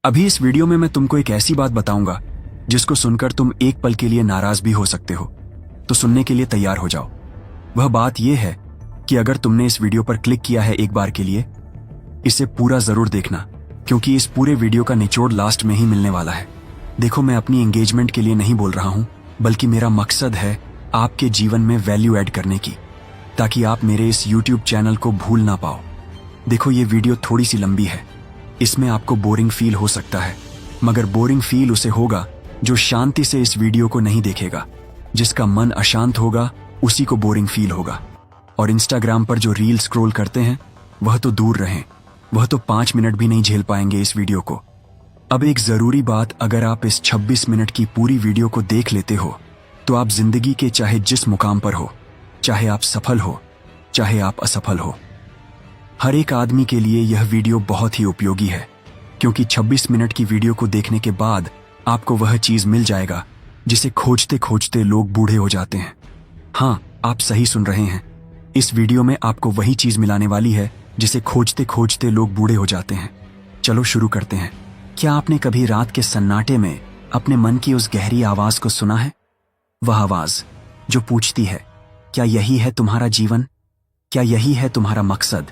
अभी इस वीडियो में मैं तुमको एक ऐसी बात बताऊंगा जिसको सुनकर तुम एक पल के लिए नाराज भी हो सकते हो। तो सुनने के लिए तैयार हो जाओ। वह बात यह है कि अगर तुमने इस वीडियो पर क्लिक किया है एक बार के लिए, इसे पूरा जरूर देखना, क्योंकि इस पूरे वीडियो का निचोड़ लास्ट में ही मिलने वाला है। देखो, मैं अपनी एंगेजमेंट के लिए नहीं बोल रहा हूं, बल्कि मेरा मकसद है आपके जीवन में वैल्यू ऐड करने की, ताकि आप मेरे इस यूट्यूब चैनल को भूल ना पाओ। देखो, ये वीडियो थोड़ी सी लंबी है, इसमें आपको बोरिंग फील हो सकता है, मगर बोरिंग फील उसे होगा जो शांति से इस वीडियो को नहीं देखेगा। जिसका मन अशांत होगा उसी को बोरिंग फील होगा। और इंस्टाग्राम पर जो रील स्क्रॉल करते हैं वह तो दूर रहें, वह तो 5 मिनट भी नहीं झेल पाएंगे इस वीडियो को। अब एक जरूरी बात, अगर आप इस 26 मिनट की पूरी वीडियो को देख लेते हो तो आप जिंदगी के चाहे जिस मुकाम पर हो, चाहे आप सफल हो चाहे आप असफल हो, हर एक आदमी के लिए यह वीडियो बहुत ही उपयोगी है। क्योंकि 26 मिनट की वीडियो को देखने के बाद आपको वह चीज मिल जाएगा जिसे खोजते खोजते लोग बूढ़े हो जाते हैं। हाँ, आप सही सुन रहे हैं, इस वीडियो में आपको वही चीज मिलाने वाली है जिसे खोजते खोजते लोग बूढ़े हो जाते हैं। चलो शुरू करते हैं। क्या आपने कभी रात के सन्नाटे में अपने मन की उस गहरी आवाज को सुना है? वह आवाज जो पूछती है, क्या यही है तुम्हारा जीवन? क्या यही है तुम्हारा मकसद?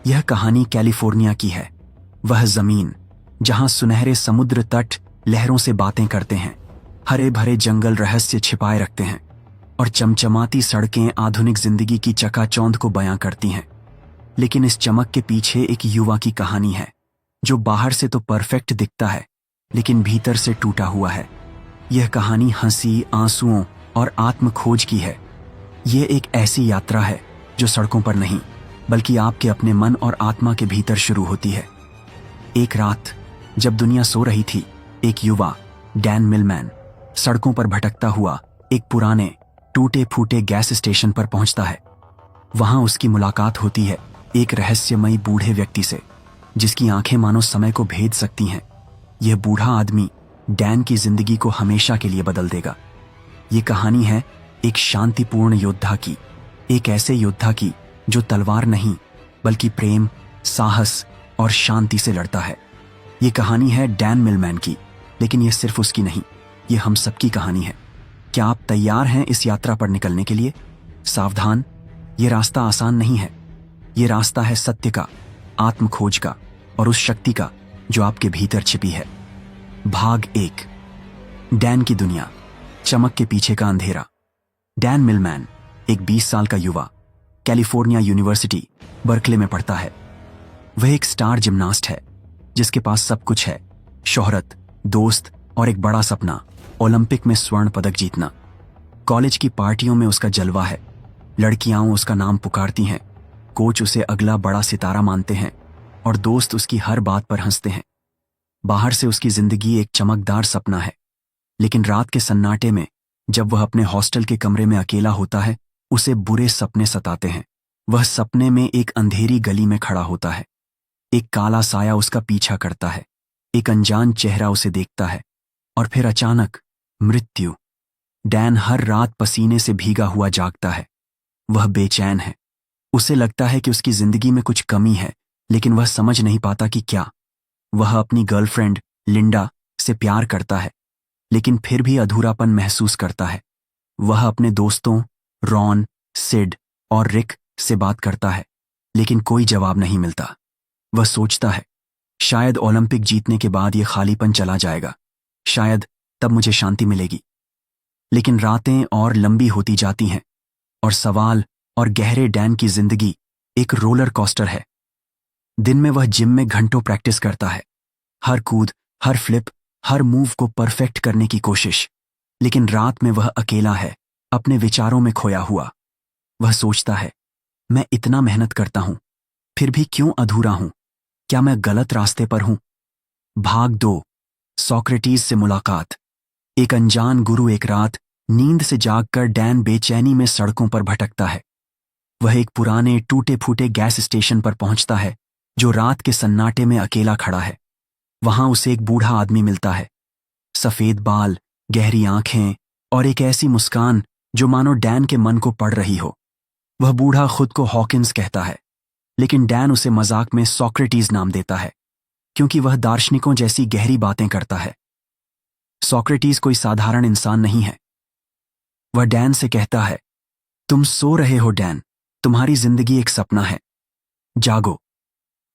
यह कहानी कैलिफोर्निया की है। वह जमीन जहां सुनहरे समुद्र तट लहरों से बातें करते हैं, हरे भरे जंगल रहस्य छिपाए रखते हैं, और चमचमाती सड़कें आधुनिक जिंदगी की चकाचौंध को बयां करती हैं। लेकिन इस चमक के पीछे एक युवा की कहानी है जो बाहर से तो परफेक्ट दिखता है, लेकिन भीतर से टूटा हुआ है। यह कहानी हंसी, आंसुओं और आत्म खोज की है। यह एक ऐसी यात्रा है जो सड़कों पर नहीं, बल्कि आपके अपने मन और आत्मा के भीतर शुरू होती है। एक रात जब दुनिया सो रही थी, एक युवा डैन मिलमैन सड़कों पर भटकता हुआ एक पुराने टूटे फूटे गैस स्टेशन पर पहुंचता है। वहां उसकी मुलाकात होती है एक रहस्यमयी बूढ़े व्यक्ति से, जिसकी आंखें मानो समय को भेद सकती हैं। यह बूढ़ा आदमी डैन की जिंदगी को हमेशा के लिए बदल देगा। ये कहानी है एक शांतिपूर्ण योद्धा की, एक ऐसे योद्धा की जो तलवार नहीं बल्कि प्रेम, साहस और शांति से लड़ता है। ये कहानी है डैन मिलमैन की, लेकिन यह सिर्फ उसकी नहीं, ये हम सबकी कहानी है। क्या आप तैयार हैं इस यात्रा पर निकलने के लिए? सावधान, ये रास्ता आसान नहीं है। ये रास्ता है सत्य का, आत्म खोज का और उस शक्ति का जो आपके भीतर छिपी है। भाग 1, डैन की दुनिया, चमक के पीछे का अंधेरा। डैन मिलमैन एक 20 साल का युवा कैलिफोर्निया यूनिवर्सिटी बर्कले में पढ़ता है। वह एक स्टार जिम्नास्ट है जिसके पास सब कुछ है, शोहरत, दोस्त और एक बड़ा सपना, ओलंपिक में स्वर्ण पदक जीतना। कॉलेज की पार्टियों में उसका जलवा है, लड़कियां उसका नाम पुकारती हैं, कोच उसे अगला बड़ा सितारा मानते हैं और दोस्त उसकी हर बात पर हंसते हैं। बाहर से उसकी जिंदगी एक चमकदार सपना है, लेकिन रात के सन्नाटे में जब वह अपने हॉस्टल के कमरे में अकेला होता है, उसे बुरे सपने सताते हैं। वह सपने में एक अंधेरी गली में खड़ा होता है, एक काला साया उसका पीछा करता है, एक अनजान चेहरा उसे देखता है, और फिर अचानक मृत्यु। डैन हर रात पसीने से भीगा हुआ जागता है। वह बेचैन है, उसे लगता है कि उसकी जिंदगी में कुछ कमी है, लेकिन वह समझ नहीं पाता कि क्या। वह अपनी गर्लफ्रेंड लिंडा से प्यार करता है, लेकिन फिर भी अधूरापन महसूस करता है। वह अपने दोस्तों रॉन, सिड और रिक से बात करता है, लेकिन कोई जवाब नहीं मिलता। वह सोचता है, शायद ओलंपिक जीतने के बाद यह खालीपन चला जाएगा, शायद तब मुझे शांति मिलेगी। लेकिन रातें और लंबी होती जाती हैं, और सवाल और गहरे डैन की जिंदगी एक रोलर कोस्टर है। दिन में वह जिम में घंटों प्रैक्टिस करता है, हर कूद, हर फ्लिप, हर मूव को परफेक्ट करने की कोशिश। लेकिन रात में वह अकेला है, अपने विचारों में खोया हुआ। वह सोचता है, मैं इतना मेहनत करता हूं, फिर भी क्यों अधूरा हूं? क्या मैं गलत रास्ते पर हूं? भाग 2, सोक्रेटिस से मुलाकात। एक अनजान गुरु एक रात नींद से जागकर डैन बेचैनी में सड़कों पर भटकता है। वह एक पुराने टूटे फूटे गैस स्टेशन पर पहुंचता है जो रात के सन्नाटे में अकेला खड़ा है। वहां उसे एक बूढ़ा आदमी मिलता है, सफेद बाल, गहरी आंखें और एक ऐसी मुस्कान जो मानो डैन के मन को पढ़ रही हो। वह बूढ़ा खुद को हॉकिंस कहता है, लेकिन डैन उसे मजाक में सोक्रेटिस नाम देता है। क्योंकि वह दार्शनिकों जैसी गहरी बातें करता है। सोक्रेटिस कोई साधारण इंसान नहीं है। वह डैन से कहता है, तुम सो रहे हो डैन, तुम्हारी जिंदगी एक सपना है, जागो।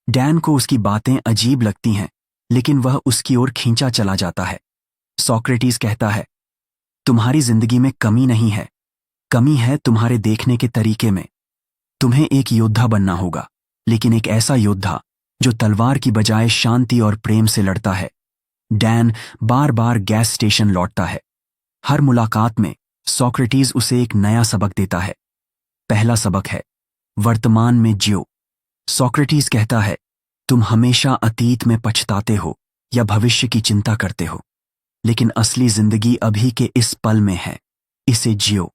डैन को उसकी बातें अजीब लगती हैं, लेकिन वह उसकी ओर खींचा चला जाता है। सोक्रेटिस कहता है, तुम्हारी जिंदगी में कमी नहीं है, कमी है तुम्हारे देखने के तरीके में। तुम्हें एक योद्धा बनना होगा, लेकिन एक ऐसा योद्धा जो तलवार की बजाय शांति और प्रेम से लड़ता है। डैन बार बार गैस स्टेशन लौटता है। हर मुलाकात में सोक्रेटिस उसे एक नया सबक देता है। पहला सबक है, वर्तमान में जियो। सोक्रेटिस कहता है, तुम हमेशा अतीत में पछताते हो या भविष्य की चिंता करते हो, लेकिन असली जिंदगी अभी के इस पल में है, इसे जियो।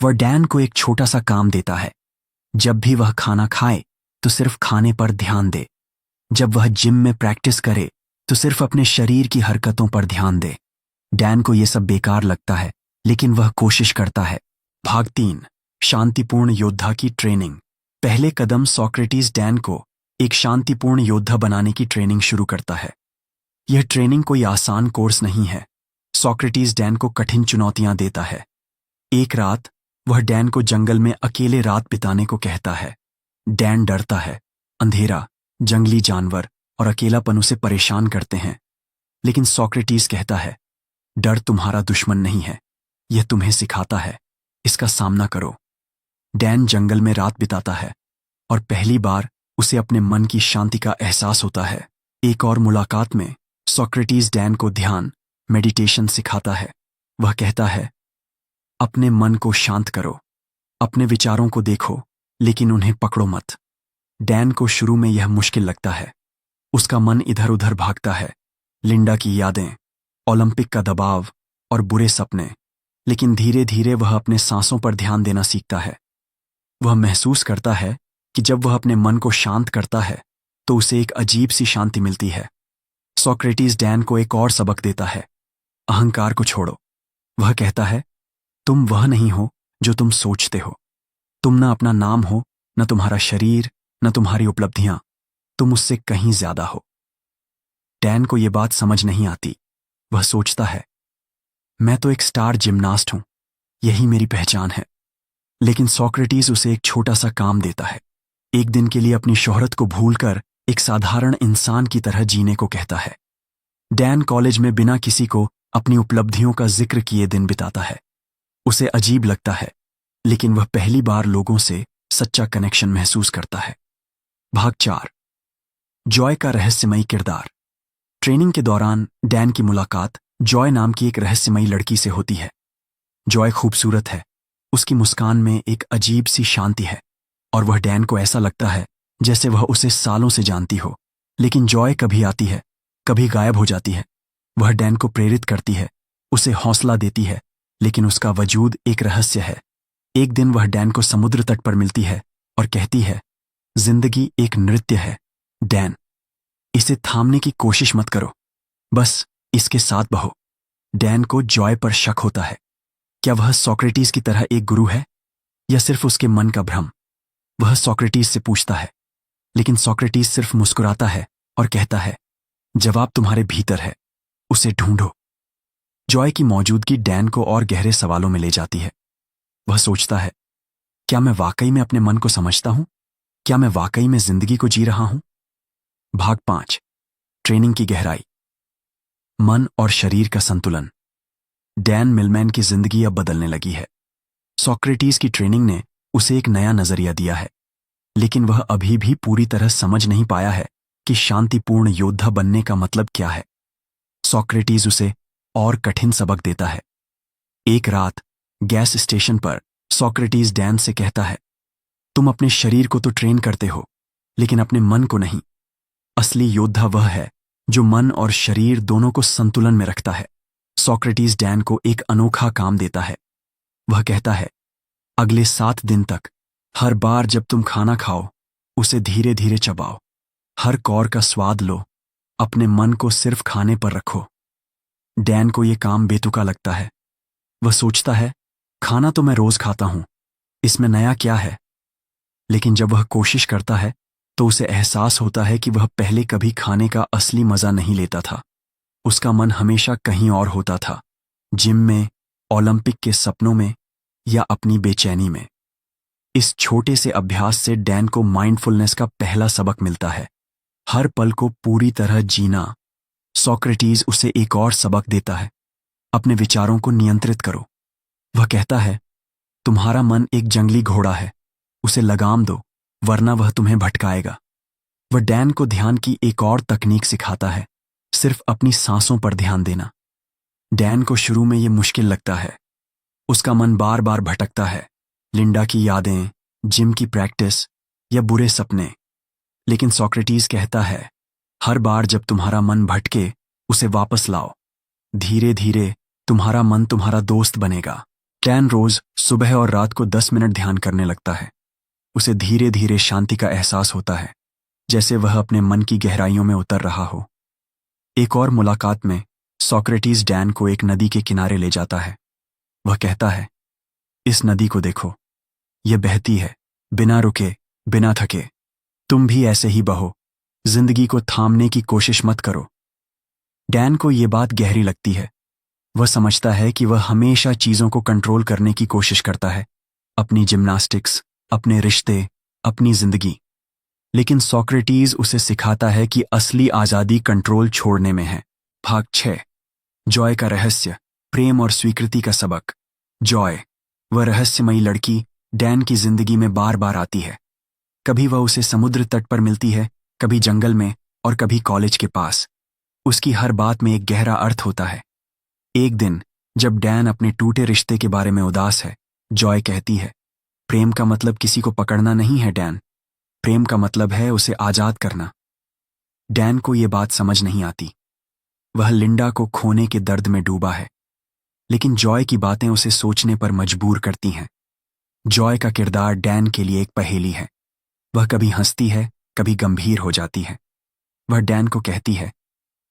वह डैन को एक छोटा सा काम देता है। जब भी वह खाना खाए तो सिर्फ खाने पर ध्यान दे। जब वह जिम में प्रैक्टिस करे तो सिर्फ अपने शरीर की हरकतों पर ध्यान दे। डैन को यह सब बेकार लगता है, लेकिन वह कोशिश करता है। भाग 3, शांतिपूर्ण योद्धा की ट्रेनिंग। पहले कदम, सोक्रेटिस डैन को एक शांतिपूर्ण योद्धा बनाने की ट्रेनिंग शुरू करता है। यह ट्रेनिंग कोई आसान कोर्स नहीं है। सोक्रेटिस डैन को कठिन चुनौतियां देता है। एक रात वह डैन को जंगल में अकेले रात बिताने को कहता है। डैन डरता है। अंधेरा, जंगली जानवर और अकेलापन उसे परेशान करते हैं, लेकिन सोक्रेटिस कहता है, डर तुम्हारा दुश्मन नहीं है, यह तुम्हें सिखाता है, इसका सामना करो। डैन जंगल में रात बिताता है और पहली बार उसे अपने मन की शांति का एहसास होता है। एक और मुलाकात में सोक्रेटिस डैन को ध्यान, मेडिटेशन सिखाता है। वह कहता है, अपने मन को शांत करो, अपने विचारों को देखो, लेकिन उन्हें पकड़ो मत। डैन को शुरू में यह मुश्किल लगता है। उसका मन इधर उधर भागता है, लिंडा की यादें, ओलंपिक का दबाव और बुरे सपने, लेकिन धीरे धीरे वह अपने सांसों पर ध्यान देना सीखता है। वह महसूस करता है कि जब वह अपने मन को शांत करता है तो उसे एक अजीब सी शांति मिलती है। सोक्रेटिस डैन को एक और सबक देता है, अहंकार को छोड़ो। वह कहता है, तुम वह नहीं हो जो तुम सोचते हो। तुम न अपना नाम हो, न तुम्हारा शरीर, न तुम्हारी उपलब्धियां। तुम उससे कहीं ज्यादा हो। डैन को यह बात समझ नहीं आती। वह सोचता है, मैं तो एक स्टार जिम्नास्ट हूं, यही मेरी पहचान है। लेकिन सोक्रेटिस उसे एक छोटा सा काम देता है। एक दिन के लिए अपनी शोहरत को भूलकर एक साधारण इंसान की तरह जीने को कहता है। डैन कॉलेज में बिना किसी को अपनी उपलब्धियों का जिक्र किए दिन बिताता है। उसे अजीब लगता है, लेकिन वह पहली बार लोगों से सच्चा कनेक्शन महसूस करता है। भाग 4, जॉय का रहस्यमयी किरदार। ट्रेनिंग के दौरान डैन की मुलाकात जॉय नाम की एक रहस्यमयी लड़की से होती है। जॉय खूबसूरत है, उसकी मुस्कान में एक अजीब सी शांति है और वह डैन को ऐसा लगता है जैसे वह उसे सालों से जानती हो। लेकिन जॉय कभी आती है, कभी गायब हो जाती है। वह डैन को प्रेरित करती है, उसे हौसला देती है, लेकिन उसका वजूद एक रहस्य है। एक दिन वह डैन को समुद्र तट पर मिलती है और कहती है, जिंदगी एक नृत्य है डैन, इसे थामने की कोशिश मत करो, बस इसके साथ बहो। डैन को जॉय पर शक होता है। क्या वह सोक्रेटिस की तरह एक गुरु है या सिर्फ उसके मन का भ्रम? वह सोक्रेटिस से पूछता है, लेकिन सोक्रेटिस सिर्फ मुस्कुराता है और कहता है, जवाब तुम्हारे भीतर है, उसे ढूंढो। जॉय की मौजूदगी डैन को और गहरे सवालों में ले जाती है। वह सोचता है, क्या मैं वाकई में अपने मन को समझता हूं? क्या मैं वाकई में जिंदगी को जी रहा हूं? भाग 5, ट्रेनिंग की गहराई। मन और शरीर का संतुलन। डैन मिलमैन की जिंदगी अब बदलने लगी है। सोक्रेटिस की ट्रेनिंग ने उसे एक नया नजरिया दिया है, लेकिन वह अभी भी पूरी तरह समझ नहीं पाया है कि शांतिपूर्ण योद्धा बनने का मतलब क्या है। सोक्रेटिस उसे और कठिन सबक देता है। एक रात गैस स्टेशन पर सोक्रेटिस डैन से कहता है, तुम अपने शरीर को तो ट्रेन करते हो, लेकिन अपने मन को नहीं। असली योद्धा वह है जो मन और शरीर दोनों को संतुलन में रखता है। सोक्रेटिस डैन को एक अनोखा काम देता है। वह कहता है, अगले 7 दिन तक हर बार जब तुम खाना खाओ उसे धीरे धीरे चबाओ, हर कौर का स्वाद लो, अपने मन को सिर्फ खाने पर रखो। डैन को यह काम बेतुका लगता है। वह सोचता है, खाना तो मैं रोज खाता हूं, इसमें नया क्या है? लेकिन जब वह कोशिश करता है तो उसे एहसास होता है कि वह पहले कभी खाने का असली मजा नहीं लेता था। उसका मन हमेशा कहीं और होता था, जिम में, ओलंपिक के सपनों में या अपनी बेचैनी में। इस छोटे से अभ्यास से डैन को माइंडफुलनेस का पहला सबक मिलता है, हर पल को पूरी तरह जीना। सोक्रेटिस उसे एक और सबक देता है, अपने विचारों को नियंत्रित करो। वह कहता है, तुम्हारा मन एक जंगली घोड़ा है, उसे लगाम दो, वरना वह तुम्हें भटकाएगा। वह डैन को ध्यान की एक और तकनीक सिखाता है, सिर्फ अपनी सांसों पर ध्यान देना। डैन को शुरू में यह मुश्किल लगता है, उसका मन बार बार भटकता है, लिंडा की यादें, जिम की प्रैक्टिस या बुरे सपने। लेकिन सोक्रेटिस कहता है, हर बार जब तुम्हारा मन भटके उसे वापस लाओ। धीरे धीरे तुम्हारा मन तुम्हारा दोस्त बनेगा। डैन रोज सुबह और रात को 10 मिनट ध्यान करने लगता है। उसे धीरे धीरे शांति का एहसास होता है, जैसे वह अपने मन की गहराइयों में उतर रहा हो। एक और मुलाकात में सोक्रेटिस डैन को एक नदी के किनारे ले जाता है। वह कहता है, इस नदी को देखो, यह बहती है, बिना रुके, बिना थके। तुम भी ऐसे ही बहो, जिंदगी को थामने की कोशिश मत करो। डैन को यह बात गहरी लगती है। वह समझता है कि वह हमेशा चीजों को कंट्रोल करने की कोशिश करता है, अपनी जिम्नास्टिक्स, अपने रिश्ते, अपनी जिंदगी। लेकिन सोक्रेटिस उसे सिखाता है कि असली आजादी कंट्रोल छोड़ने में है। भाग 6, जॉय का रहस्य, प्रेम और स्वीकृति का सबक। जॉय, वह रहस्यमयी लड़की डैन की जिंदगी में बार बार आती है। कभी वह उसे समुद्र तट पर मिलती है, कभी जंगल में और कभी कॉलेज के पास। उसकी हर बात में एक गहरा अर्थ होता है। एक दिन जब डैन अपने टूटे रिश्ते के बारे में उदास है, जॉय कहती है, प्रेम का मतलब किसी को पकड़ना नहीं है डैन, प्रेम का मतलब है उसे आजाद करना। डैन को यह बात समझ नहीं आती। वह लिंडा को खोने के दर्द में डूबा है, लेकिन जॉय की बातें उसे सोचने पर मजबूर करती हैं। जॉय का किरदार डैन के लिए एक पहेली है। वह कभी हंसती है, कभी गंभीर हो जाती है। वह डैन को कहती है,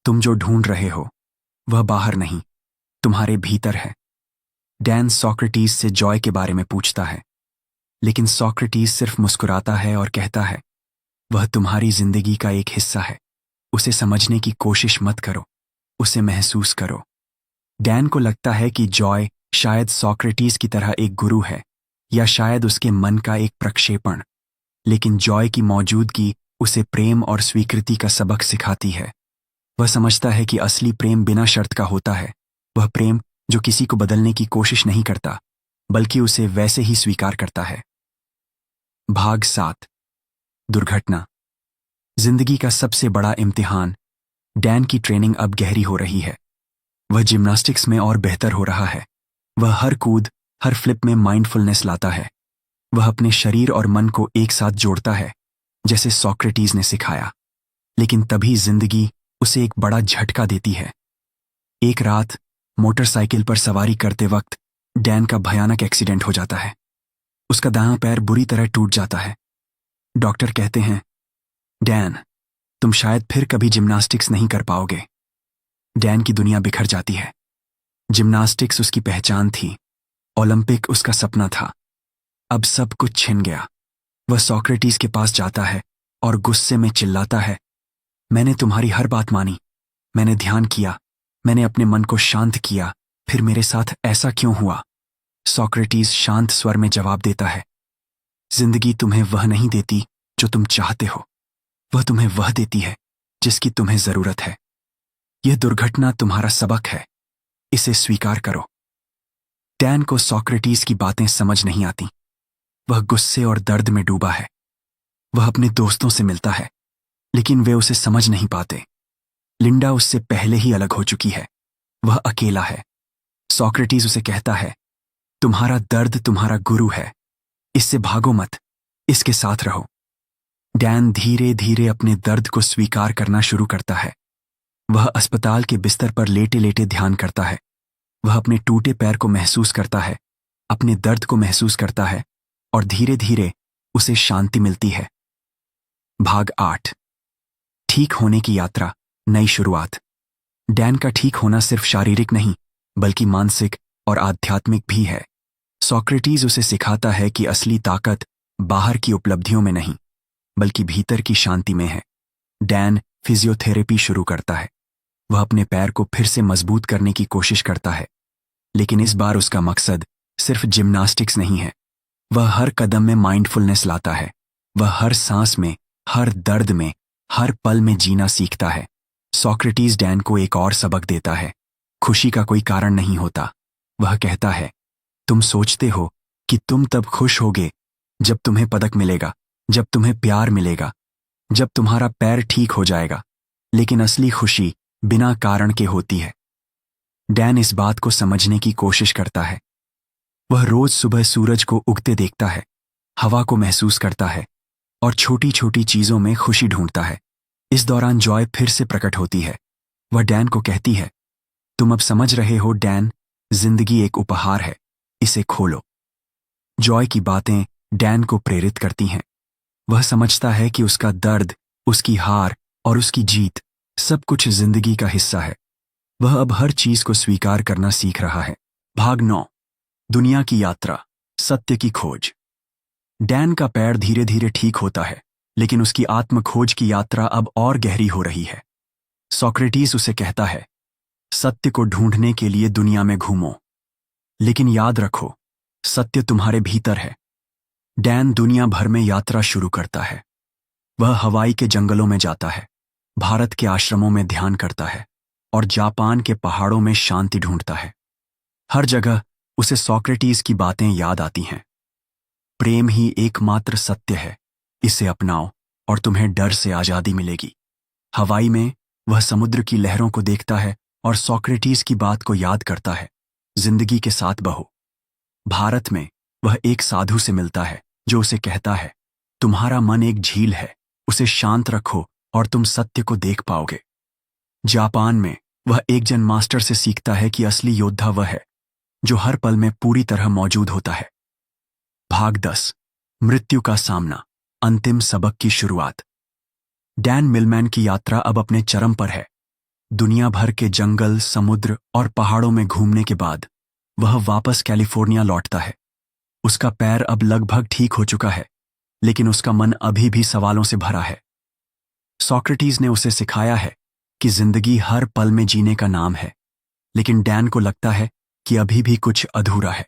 तुम जो ढूंढ रहे हो वह बाहर नहीं, तुम्हारे भीतर है। डैन सोक्रेटिस से जॉय के बारे में पूछता है, लेकिन सोक्रेटिस सिर्फ मुस्कुराता है और कहता है, वह तुम्हारी जिंदगी का एक हिस्सा है, उसे समझने की कोशिश मत करो, उसे महसूस करो। डैन को लगता है कि जॉय शायद सोक्रेटिस की तरह एक गुरु है, या शायद उसके मन का एक प्रक्षेपण। लेकिन जॉय की मौजूदगी उसे प्रेम और स्वीकृति का सबक सिखाती है। वह समझता है कि असली प्रेम बिना शर्त का होता है, वह प्रेम जो किसी को बदलने की कोशिश नहीं करता, बल्कि उसे वैसे ही स्वीकार करता है। भाग 7, दुर्घटना। जिंदगी का सबसे बड़ा इम्तिहान। डैन की ट्रेनिंग अब गहरी हो रही है। वह जिम्नास्टिक्स में और बेहतर हो रहा है। वह हर कूद, हर फ्लिप में माइंडफुलनेस लाता है। वह अपने शरीर और मन को एक साथ जोड़ता है, जैसे सोक्रेटिस ने सिखाया। लेकिन तभी जिंदगी उसे एक बड़ा झटका देती है। एक रात मोटरसाइकिल पर सवारी करते वक्त डैन का भयानक एक्सीडेंट हो जाता है। उसका दायां पैर बुरी तरह टूट जाता है। डॉक्टर कहते हैं, डैन, तुम शायद फिर कभी जिम्नास्टिक्स नहीं कर पाओगे। डैन की दुनिया बिखर जाती है। जिम्नास्टिक्स उसकी पहचान थी, ओलंपिक उसका सपना था। अब सब कुछ छिन गया। वह सोक्रेटिस के पास जाता है और गुस्से में चिल्लाता है, मैंने तुम्हारी हर बात मानी, मैंने ध्यान किया, मैंने अपने मन को शांत किया, फिर मेरे साथ ऐसा क्यों हुआ? सोक्रेटिस शांत स्वर में जवाब देता है, जिंदगी तुम्हें वह नहीं देती जो तुम चाहते हो, वह तुम्हें वह देती है जिसकी तुम्हें जरूरत है। यह दुर्घटना तुम्हारा सबक है, इसे स्वीकार करो। डैन को सोक्रेटिस की बातें समझ नहीं आती। वह गुस्से और दर्द में डूबा है। वह अपने दोस्तों से मिलता है, लेकिन वे उसे समझ नहीं पाते। लिंडा उससे पहले ही अलग हो चुकी है। वह अकेला है। सोक्रेटिस उसे कहता है, तुम्हारा दर्द तुम्हारा गुरु है, इससे भागो मत, इसके साथ रहो। डैन धीरे धीरे अपने दर्द को स्वीकार करना शुरू करता है। वह अस्पताल के बिस्तर पर लेटे लेटे ध्यान करता है। वह अपने टूटे पैर को महसूस करता है, अपने दर्द को महसूस करता है, और धीरे धीरे उसे शांति मिलती है। भाग 8, ठीक होने की यात्रा, नई शुरुआत। डैन का ठीक होना सिर्फ शारीरिक नहीं, बल्कि मानसिक और आध्यात्मिक भी है। सोक्रेटिस उसे सिखाता है कि असली ताकत बाहर की उपलब्धियों में नहीं, बल्कि भीतर की शांति में है। डैन फिजियोथेरेपी शुरू करता है। वह अपने पैर को फिर से मजबूत करने की कोशिश करता है, लेकिन इस बार उसका मकसद सिर्फ जिम्नास्टिक्स नहीं है। वह हर कदम में माइंडफुलनेस लाता है। वह हर सांस में, हर दर्द में, हर पल में जीना सीखता है। सोक्रेटिस डैन को एक और सबक देता है। खुशी का कोई कारण नहीं होता। वह कहता है, तुम सोचते हो कि तुम तब खुश होगे जब तुम्हें पदक मिलेगा, जब तुम्हें प्यार मिलेगा, जब तुम्हारा पैर ठीक हो जाएगा, लेकिन असली खुशी बिना कारण के होती है। डैन इस बात को समझने की कोशिश करता है। वह रोज सुबह सूरज को उगते देखता है, हवा को महसूस करता है और छोटी छोटी चीजों में खुशी ढूंढता है। इस दौरान जॉय फिर से प्रकट होती है। वह डैन को कहती है, तुम अब समझ रहे हो डैन, जिंदगी एक उपहार है, इसे खोलो। जॉय की बातें डैन को प्रेरित करती हैं। वह समझता है कि उसका दर्द, उसकी हार और उसकी जीत सब कुछ जिंदगी का हिस्सा है। वह अब हर चीज को स्वीकार करना सीख रहा है। भाग 9, दुनिया की यात्रा, सत्य की खोज। डैन का पैर धीरे धीरे ठीक होता है, लेकिन उसकी आत्म खोज की यात्रा अब और गहरी हो रही है। सोक्रेटिस उसे कहता है, सत्य को ढूंढने के लिए दुनिया में घूमो, लेकिन याद रखो, सत्य तुम्हारे भीतर है। डैन दुनिया भर में यात्रा शुरू करता है। वह हवाई के जंगलों में जाता है, भारत के आश्रमों में ध्यान करता है और जापान के पहाड़ों में शांति ढूंढता है। हर जगह उसे सोक्रेटिस की बातें याद आती हैं। प्रेम ही एकमात्र सत्य है, इसे अपनाओ और तुम्हें डर से आजादी मिलेगी। हवाई में वह समुद्र की लहरों को देखता है और सोक्रेटिस की बात को याद करता है, जिंदगी के साथ बहो। भारत में वह एक साधु से मिलता है जो उसे कहता है, तुम्हारा मन एक झील है, उसे शांत रखो और तुम सत्य को देख पाओगे। जापान में वह एक जन मास्टर से सीखता है कि असली योद्धा वह है जो हर पल में पूरी तरह मौजूद होता है। भाग 10, मृत्यु का सामना, अंतिम सबक की शुरुआत। डैन मिलमैन की यात्रा अब अपने चरम पर है। दुनिया भर के जंगल, समुद्र और पहाड़ों में घूमने के बाद वह वापस कैलिफोर्निया लौटता है। उसका पैर अब लगभग ठीक हो चुका है, लेकिन उसका मन अभी भी सवालों से भरा है। सोक्रेटिस ने उसे सिखाया है कि जिंदगी हर पल में जीने का नाम है, लेकिन डैन को लगता है कि अभी भी कुछ अधूरा है।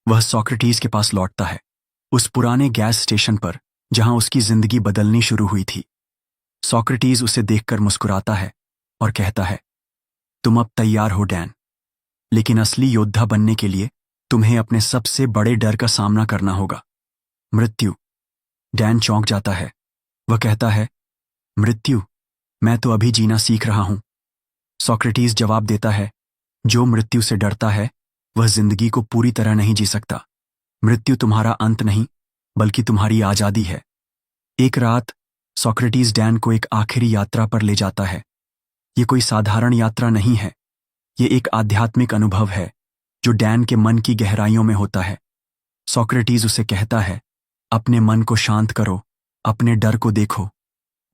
वह सोक्रेटिस के पास लौटता है, उस पुराने गैस स्टेशन पर जहां उसकी जिंदगी बदलनी शुरू हुई थी। सोक्रेटिस उसे देखकर मुस्कुराता है और कहता है, तुम अब तैयार हो डैन, लेकिन असली योद्धा बनने के लिए तुम्हें अपने सबसे बड़े डर का सामना करना होगा, मृत्यु। डैन चौंक जाता है। वह कहता है, मृत्यु? मैं तो अभी जीना सीख रहा हूं। सोक्रेटिस जवाब देता है, जो मृत्यु से डरता है वह जिंदगी को पूरी तरह नहीं जी सकता। मृत्यु तुम्हारा अंत नहीं, बल्कि तुम्हारी आजादी है। एक रात सोक्रेटिस डैन को एक आखिरी यात्रा पर ले जाता है। ये कोई साधारण यात्रा नहीं है, ये एक आध्यात्मिक अनुभव है जो डैन के मन की गहराइयों में होता है। सोक्रेटिस उसे कहता है, अपने मन को शांत करो, अपने डर को देखो।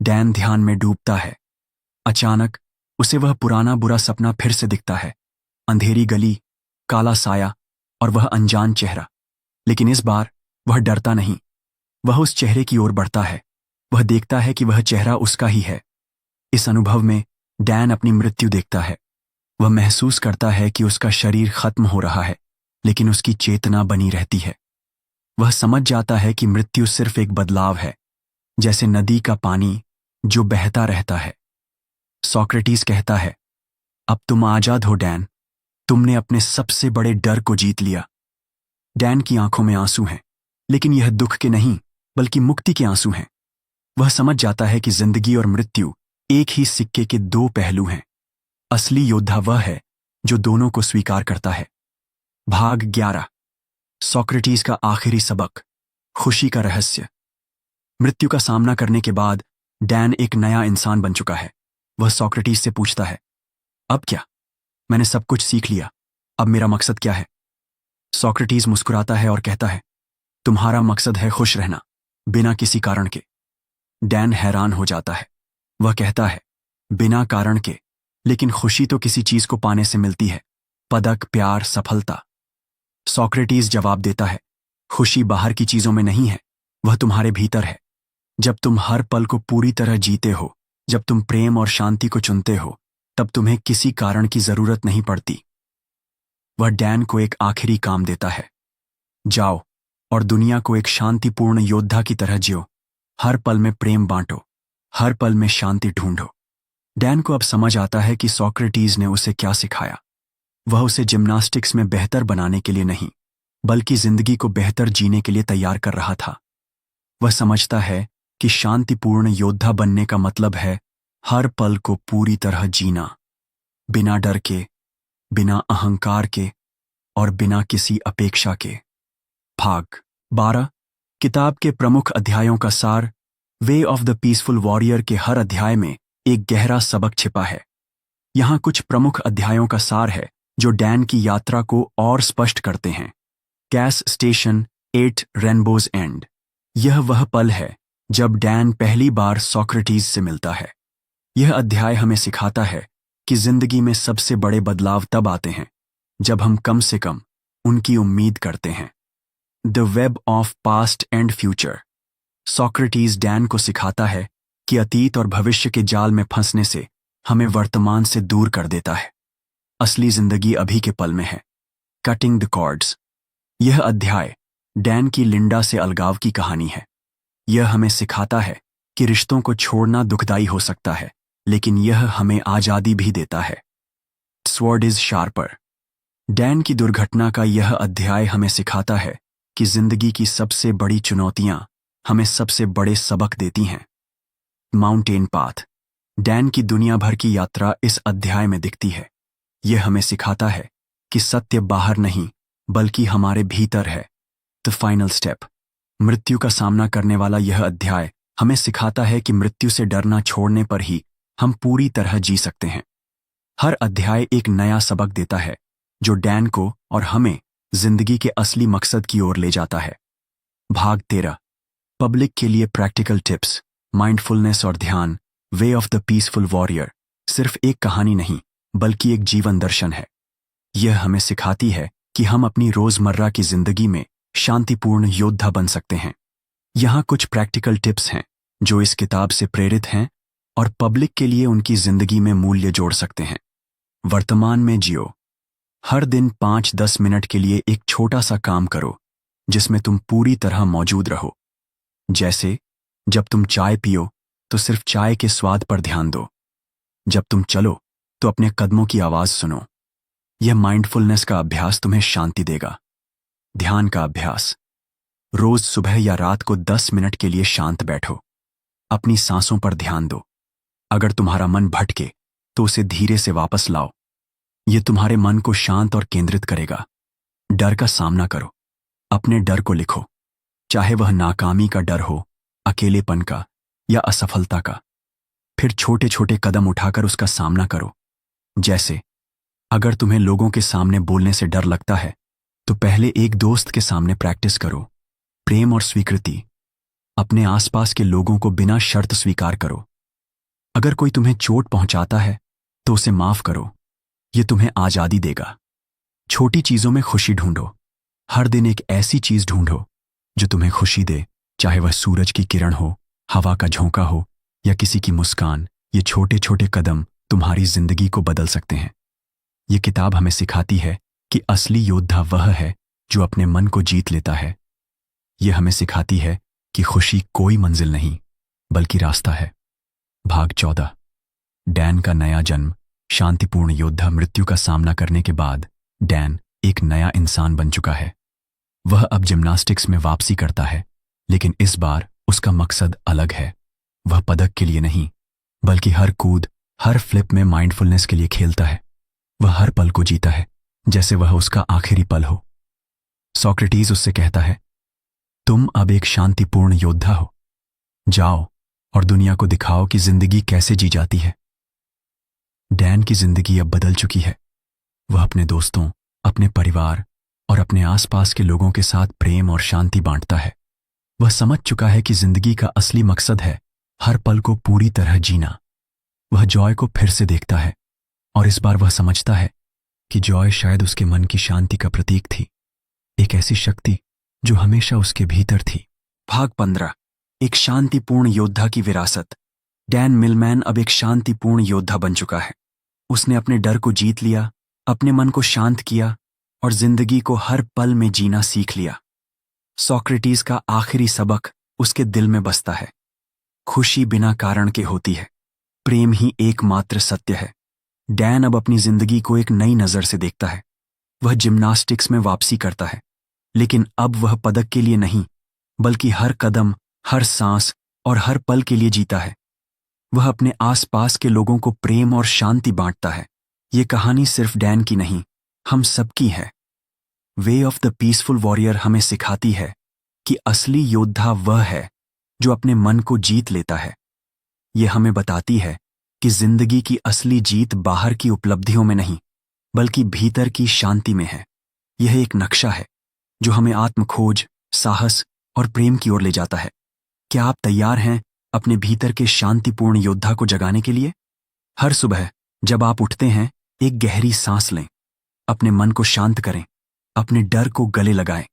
डैन ध्यान में डूबता है। अचानक उसे वह पुराना बुरा सपना फिर से दिखता है, अंधेरी गली, काला साया और वह अनजान चेहरा। लेकिन इस बार वह डरता नहीं, वह उस चेहरे की ओर बढ़ता है। वह देखता है कि वह चेहरा उसका ही है। इस अनुभव में डैन अपनी मृत्यु देखता है। वह महसूस करता है कि उसका शरीर खत्म हो रहा है, लेकिन उसकी चेतना बनी रहती है। वह समझ जाता है कि मृत्यु सिर्फ एक बदलाव है, जैसे नदी का पानी जो बहता रहता है। सोक्रेटिस कहता है, अब तुम आजाद हो डैन, तुमने अपने सबसे बड़े डर को जीत लिया। डैन की आंखों में आंसू हैं, लेकिन यह दुख के नहीं बल्कि मुक्ति के आंसू हैं। वह समझ जाता है कि जिंदगी और मृत्यु एक ही सिक्के के दो पहलू हैं। असली योद्धा वह है जो दोनों को स्वीकार करता है। भाग 11, सोक्रेटिस का आखिरी सबक, खुशी का रहस्य। मृत्यु का सामना करने के बाद डैन एक नया इंसान बन चुका है। वह सोक्रेटिस से पूछता है, अब क्या? मैंने सब कुछ सीख लिया, अब मेरा मकसद क्या है? सोक्रेटिस मुस्कुराता है और कहता है, तुम्हारा मकसद है खुश रहना, बिना किसी कारण के। डैन हैरान हो जाता है। वह कहता है, बिना कारण के? लेकिन खुशी तो किसी चीज को पाने से मिलती है, पदक, प्यार, सफलता। सोक्रेटिस जवाब देता है, खुशी बाहर की चीजों में नहीं है, वह तुम्हारे भीतर है। जब तुम हर पल को पूरी तरह जीते हो, जब तुम प्रेम और शांति को चुनते हो, तब तुम्हें किसी कारण की जरूरत नहीं पड़ती। वह डैन को एक आखिरी काम देता है। जाओ और दुनिया को एक शांतिपूर्ण योद्धा की तरह जियो। हर पल में प्रेम बांटो, हर पल में शांति ढूंढो। डैन को अब समझ आता है कि सोक्रेटिस ने उसे क्या सिखाया। वह उसे जिम्नास्टिक्स में बेहतर बनाने के लिए नहीं, बल्कि जिंदगी को बेहतर जीने के लिए तैयार कर रहा था। वह समझता है कि शांतिपूर्ण योद्धा बनने का मतलब है हर पल को पूरी तरह जीना, बिना डर के, बिना अहंकार के और बिना किसी अपेक्षा के। भाग 12 किताब के प्रमुख अध्यायों का सार। Way of the peaceful warrior के हर अध्याय में एक गहरा सबक छिपा है। यहाँ कुछ प्रमुख अध्यायों का सार है जो डैन की यात्रा को और स्पष्ट करते हैं। Gas station 8 rainbows and. यह वह पल है जब डैन पहली बार सोक्रेटिस से मिलता है। यह अध्याय हमें सिखाता है कि जिंदगी में सबसे बड़े बदलाव तब आते हैं जब हम कम से कम उनकी उम्मीद करते हैं। The web of past and future. Socrates Dan को सिखाता है कि अतीत और भविष्य के जाल में फंसने से हमें वर्तमान से दूर कर देता है। असली जिंदगी अभी के पल में है। Cutting the cords. यह अध्याय डैन की लिंडा से अलगाव की कहानी है। यह हमें सिखाता है कि रिश्तों को छोड़ना दुखदाई हो सकता है, लेकिन यह हमें आजादी भी देता है। Sword is sharper. डैन की दुर्घटना का यह अध्याय हमें सिखाता है कि जिंदगी की सबसे बड़ी चुनौतियां हमें सबसे बड़े सबक देती हैं। Mountain path. डैन की दुनिया भर की यात्रा इस अध्याय में दिखती है। यह हमें सिखाता है कि सत्य बाहर नहीं, बल्कि हमारे भीतर है। The final step. मृत्यु का सामना करने वाला यह अध्याय हमें सिखाता है कि मृत्यु से डरना छोड़ने पर ही हम पूरी तरह जी सकते हैं। हर अध्याय एक नया सबक देता है जो डैन को और हमें जिंदगी के असली मकसद की ओर ले जाता है। भाग 13 पब्लिक के लिए प्रैक्टिकल टिप्स, माइंडफुलनेस और ध्यान। Way of the peaceful warrior सिर्फ एक कहानी नहीं, बल्कि एक जीवन दर्शन है। यह हमें सिखाती है कि हम अपनी रोजमर्रा की जिंदगी में शांतिपूर्ण योद्धा बन सकते हैं। यहाँ कुछ प्रैक्टिकल टिप्स हैं जो इस किताब से प्रेरित हैं और पब्लिक के लिए उनकी जिंदगी में मूल्य जोड़ सकते हैं। वर्तमान में जियो। हर दिन 5-10 मिनट के लिए एक छोटा सा काम करो जिसमें तुम पूरी तरह मौजूद रहो। जैसे जब तुम चाय पियो तो सिर्फ चाय के स्वाद पर ध्यान दो। जब तुम चलो तो अपने कदमों की आवाज सुनो। यह माइंडफुलनेस का अभ्यास तुम्हें शांति देगा। ध्यान का अभ्यास। रोज सुबह या रात को 10 मिनट के लिए शांत बैठो। अपनी सांसों पर ध्यान दो। अगर तुम्हारा मन भटके तो उसे धीरे से वापस लाओ। यह तुम्हारे मन को शांत और केंद्रित करेगा। डर का सामना करो। अपने डर को लिखो, चाहे वह नाकामी का डर हो, अकेलेपन का या असफलता का। फिर छोटे छोटे कदम उठाकर उसका सामना करो। जैसे अगर तुम्हें लोगों के सामने बोलने से डर लगता है तो पहले एक दोस्त के सामने प्रैक्टिस करो। प्रेम और स्वीकृति। अपने आसपास के लोगों को बिना शर्त स्वीकार करो। अगर कोई तुम्हें चोट पहुंचाता है तो उसे माफ करो। यह तुम्हें आजादी देगा। छोटी चीजों में खुशी ढूंढो। हर दिन एक ऐसी चीज ढूंढो जो तुम्हें खुशी दे, चाहे वह सूरज की किरण हो, हवा का झोंका हो या किसी की मुस्कान। ये छोटे छोटे कदम तुम्हारी जिंदगी को बदल सकते हैं। ये किताब हमें सिखाती है कि असली योद्धा वह है जो अपने मन को जीत लेता है। यह हमें सिखाती है कि खुशी कोई मंजिल नहीं, बल्कि रास्ता है। भाग 14 डैन का नया जन्म। शांतिपूर्ण योद्धा। मृत्यु का सामना करने के बाद डैन एक नया इंसान बन चुका है। वह अब जिम्नास्टिक्स में वापसी करता है, लेकिन इस बार उसका मकसद अलग है। वह पदक के लिए नहीं, बल्कि हर कूद, हर फ्लिप में माइंडफुलनेस के लिए खेलता है। वह हर पल को जीता है जैसे वह उसका आखिरी पल हो। सोक्रेटिस उससे कहता है, तुम अब एक शांतिपूर्ण योद्धा हो। जाओ और दुनिया को दिखाओ कि जिंदगी कैसे जी जाती है। डैन की जिंदगी अब बदल चुकी है। वह अपने दोस्तों, अपने परिवार और अपने आसपास के लोगों के साथ प्रेम और शांति बांटता है। वह समझ चुका है कि जिंदगी का असली मकसद है हर पल को पूरी तरह जीना। वह जॉय को फिर से देखता है और इस बार वह समझता है कि जॉय शायद उसके मन की शांति का प्रतीक थी, एक ऐसी शक्ति जो हमेशा उसके भीतर थी। भाग 15 एक शांतिपूर्ण योद्धा की विरासत। डैन मिलमैन अब एक शांतिपूर्ण योद्धा बन चुका है। उसने अपने डर को जीत लिया, अपने मन को शांत किया और जिंदगी को हर पल में जीना सीख लिया। सोक्रेटिस का आखिरी सबक उसके दिल में बसता है। खुशी बिना कारण के होती है, प्रेम ही एकमात्र सत्य है। डैन अब अपनी जिंदगी को एक नई नजर से देखता है। वह जिम्नास्टिक्स में वापसी करता है, लेकिन अब वह पदक के लिए नहीं, बल्कि हर कदम, हर सांस और हर पल के लिए जीता है। वह अपने आसपास के लोगों को प्रेम और शांति बांटता है। ये कहानी सिर्फ डैन की नहीं, हम सबकी है। Way of the peaceful warrior हमें सिखाती है कि असली योद्धा वह है जो अपने मन को जीत लेता है। यह हमें बताती है कि जिंदगी की असली जीत बाहर की उपलब्धियों में नहीं, बल्कि भीतर की शांति में है। यह एक नक्शा है जो हमें आत्मखोज, साहस और प्रेम की ओर ले जाता है। क्या आप तैयार हैं अपने भीतर के शांतिपूर्ण योद्धा को जगाने के लिए? हर सुबह जब आप उठते हैं, एक गहरी सांस लें, अपने मन को शांत करें, अपने डर को गले लगाएं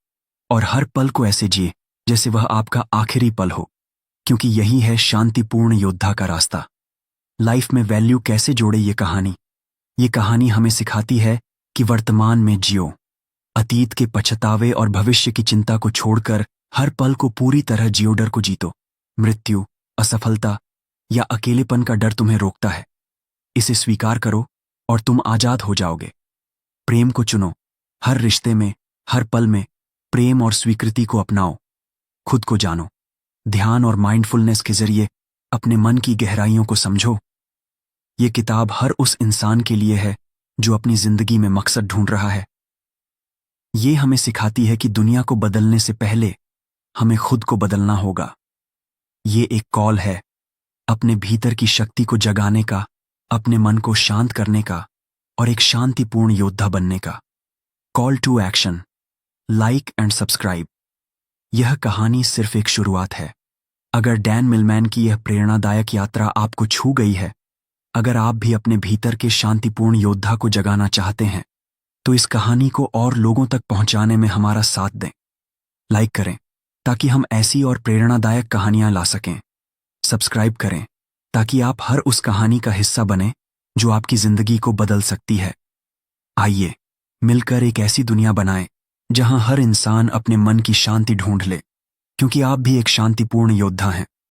और हर पल को ऐसे जिए जैसे वह आपका आखिरी पल हो, क्योंकि यही है शांतिपूर्ण योद्धा का रास्ता। लाइफ में वैल्यू कैसे जोड़े ये कहानी हमें सिखाती है कि वर्तमान में जियो, अतीत के पछतावे और भविष्य की चिंता को छोड़कर हर पल को पूरी तरह जियो। डर को जीतो। मृत्यु, असफलता या अकेलेपन का डर तुम्हें रोकता है। इसे स्वीकार करो और तुम आजाद हो जाओगे। प्रेम को चुनो, हर रिश्ते में, हर पल में प्रेम और स्वीकृति को अपनाओ। खुद को जानो, ध्यान और माइंडफुलनेस के जरिए अपने मन की गहराइयों को समझो। ये किताब हर उस इंसान के लिए है जो अपनी जिंदगी में मकसद ढूंढ रहा है। ये हमें सिखाती है कि दुनिया को बदलने से पहले हमें खुद को बदलना होगा। ये एक कॉल है अपने भीतर की शक्ति को जगाने का, अपने मन को शांत करने का और एक शांतिपूर्ण योद्धा बनने का। Call to action, like and subscribe. यह कहानी सिर्फ एक शुरुआत है। अगर डैन मिलमैन की यह प्रेरणादायक यात्रा आपको छू गई है, अगर आप भी अपने भीतर के शांतिपूर्ण योद्धा को जगाना चाहते हैं, तो इस कहानी को और लोगों तक पहुंचाने में हमारा साथ दें। लाइक करें ताकि हम ऐसी और प्रेरणादायक कहानियां ला सकें। सब्सक्राइब करें ताकि आप हर उस कहानी का हिस्सा बने जो आपकी जिंदगी को बदल सकती है। आइए मिलकर एक ऐसी दुनिया बनाएं जहां हर इंसान अपने मन की शांति ढूंढ ले, क्योंकि आप भी एक शांतिपूर्ण योद्धा हैं।